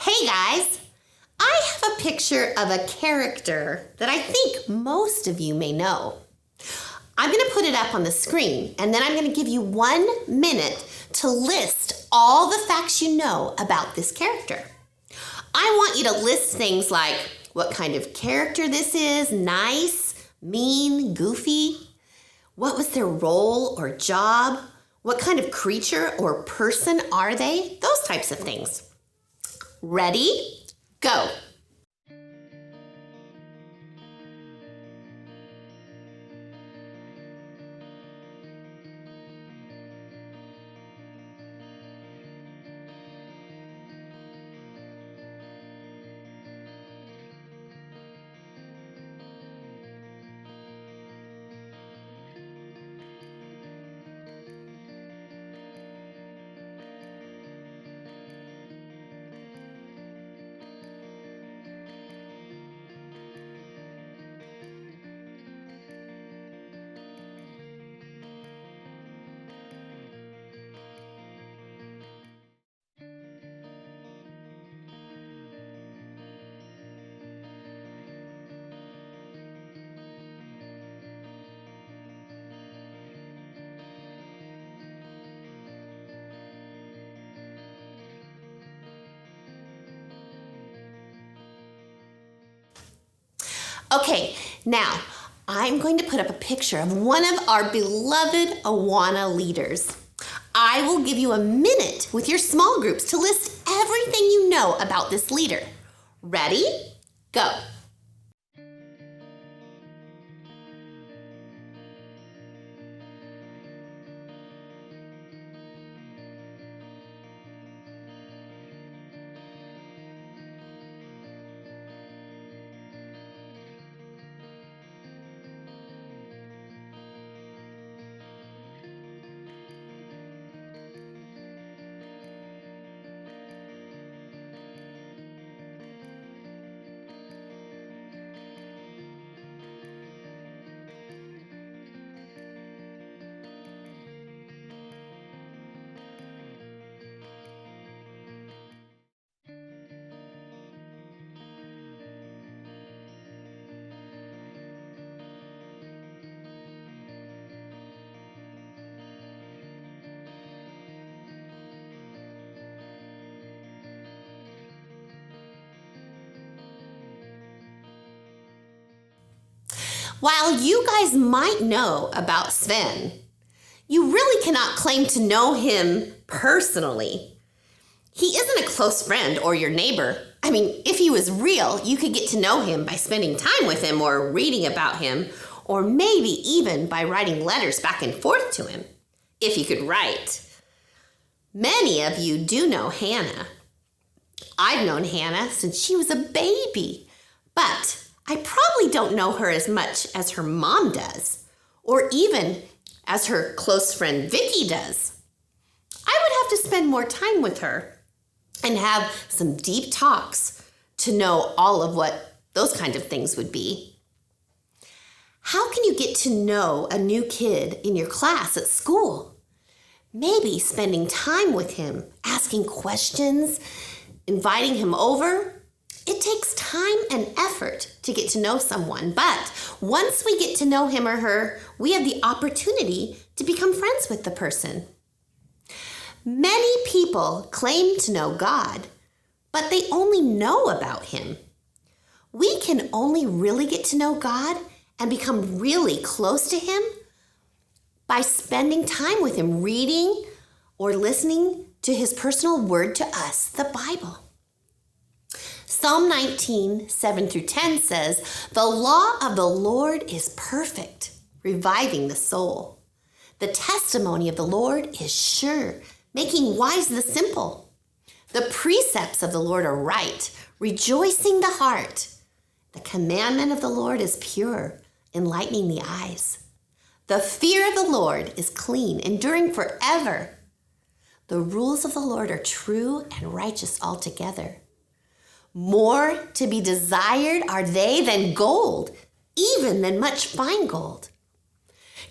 Hey guys, I have a picture of a character that I think most of you may know. I'm going to put it up on the screen and then I'm going to give you 1 minute to list all the facts you know about this character. I want you to list things like what kind of character this is, nice, mean, goofy, what was their role or job, what kind of creature or person are they, those types of things. Ready? Go. Okay, now I'm going to put up a picture of one of our beloved Awana leaders. I will give you a minute with your small groups to list everything you know about this leader. Ready? Go. While you guys might know about Sven, you really cannot claim to know him personally. He isn't a close friend or your neighbor. I mean, if he was real, you could get to know him by spending time with him or reading about him, or maybe even by writing letters back and forth to him, if he could write. Many of you do know Hannah. I've known Hannah since she was a baby, but I probably don't know her as much as her mom does, or even as her close friend Vicky does. I would have to spend more time with her and have some deep talks to know all of what those kind of things would be. How can you get to know a new kid in your class at school? Maybe spending time with him, asking questions, inviting him over. It takes time and effort to get to know someone, but once we get to know him or her, we have the opportunity to become friends with the person. Many people claim to know God, but they only know about him. We can only really get to know God and become really close to him by spending time with him, reading or listening to his personal word to us, the Bible. Psalm 19, 7-10 says, "The law of the Lord is perfect, reviving the soul. The testimony of the Lord is sure, making wise the simple. The precepts of the Lord are right, rejoicing the heart. The commandment of the Lord is pure, enlightening the eyes. The fear of the Lord is clean, enduring forever. The rules of the Lord are true and righteous altogether. More to be desired are they than gold, even than much fine gold."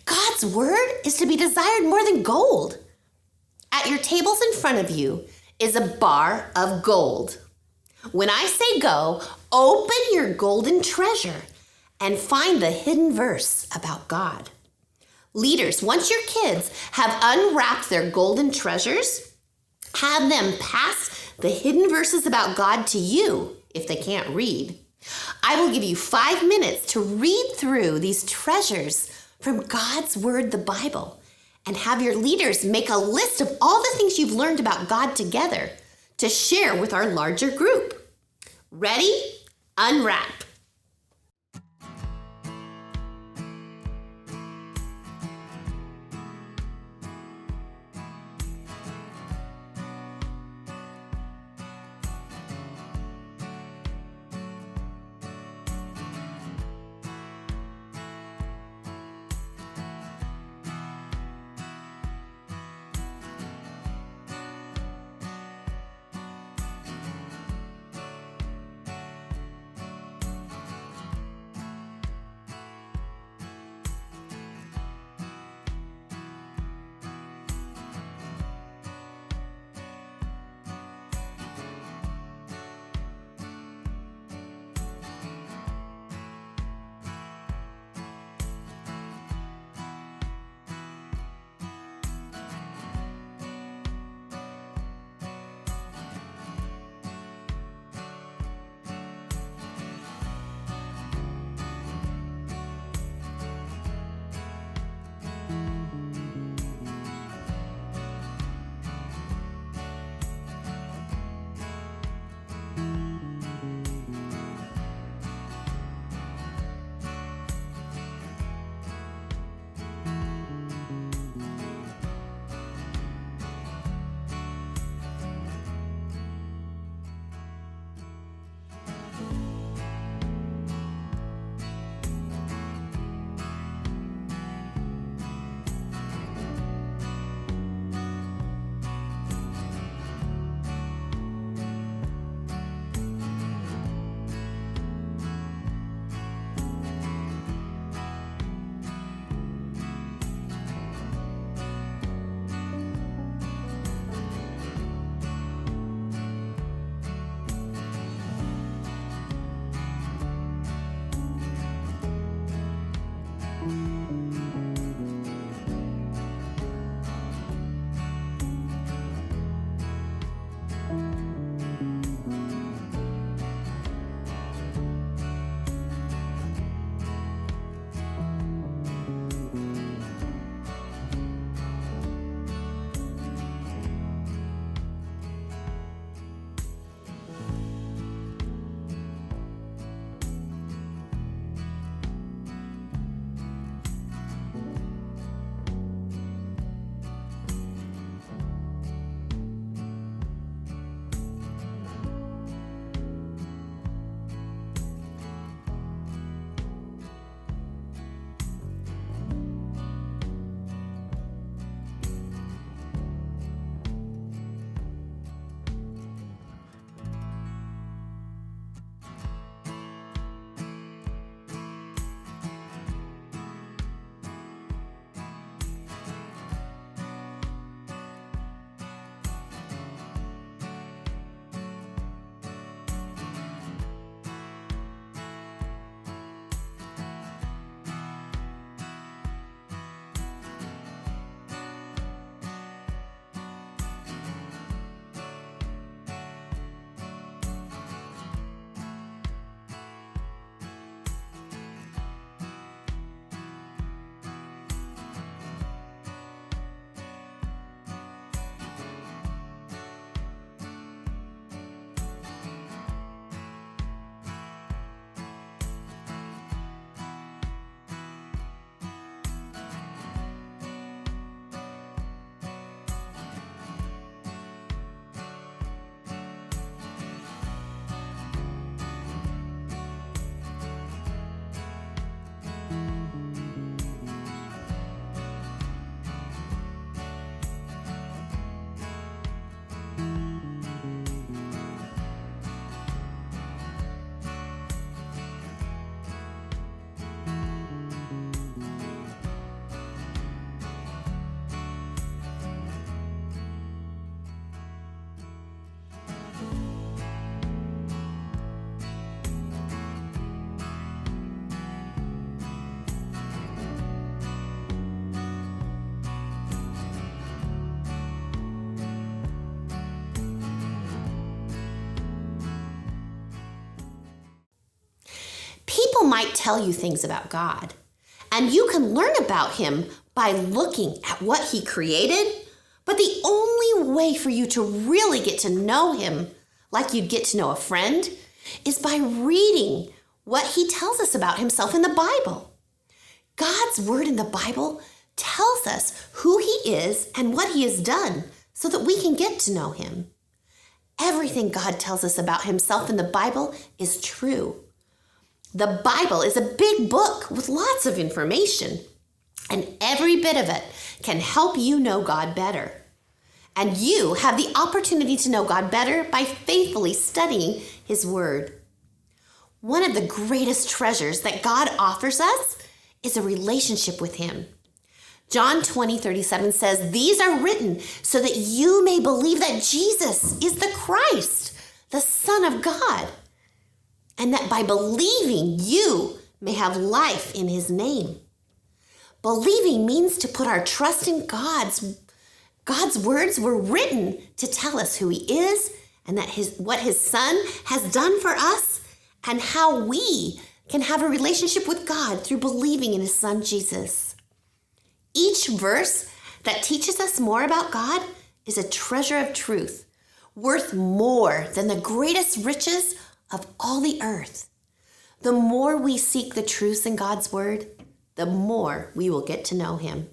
God's word is to be desired more than gold. At your tables in front of you is a bar of gold. When I say go, open your golden treasure and find the hidden verse about God. Leaders, once your kids have unwrapped their golden treasures, have them pass the hidden verses about God to you if they can't read. I will give you 5 minutes to read through these treasures from God's Word, the Bible, and have your leaders make a list of all the things you've learned about God together to share with our larger group. Ready? Unwrap. People might tell you things about God, and you can learn about him by looking at what he created, but the only way for you to really get to know him like you'd get to know a friend is by reading what he tells us about himself in the Bible. God's word in the Bible tells us who he is and what he has done so that we can get to know him. Everything God tells us about himself in the Bible is true. The Bible is a big book with lots of information, and every bit of it can help you know God better. And you have the opportunity to know God better by faithfully studying his word. One of the greatest treasures that God offers us is a relationship with him. John 20:37 says, "These are written so that you may believe that Jesus is the Christ, the Son of God, and that by believing you may have life in his name." Believing means to put our trust in God's words were written to tell us who he is and that what his son has done for us and how we can have a relationship with God through believing in his son Jesus. Each verse that teaches us more about God is a treasure of truth, worth more than the greatest riches of all the earth. The more we seek the truths in God's word, the more we will get to know him.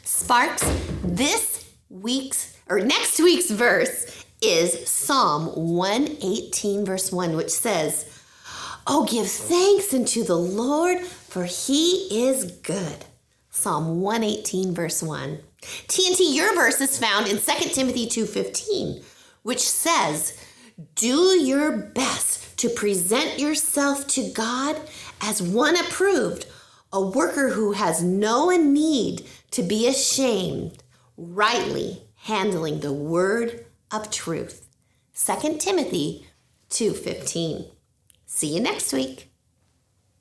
Sparks, next week's verse is Psalm 118, verse 1, which says, "Oh, give thanks unto the Lord, for he is good." Psalm 118, verse 1. TNT, your verse is found in 2 Timothy 2:15, which says, "Do your best to present yourself to God as one approved, a worker who has no need to be ashamed, rightly handling the word of truth." 2 Timothy 2:15. See you next week.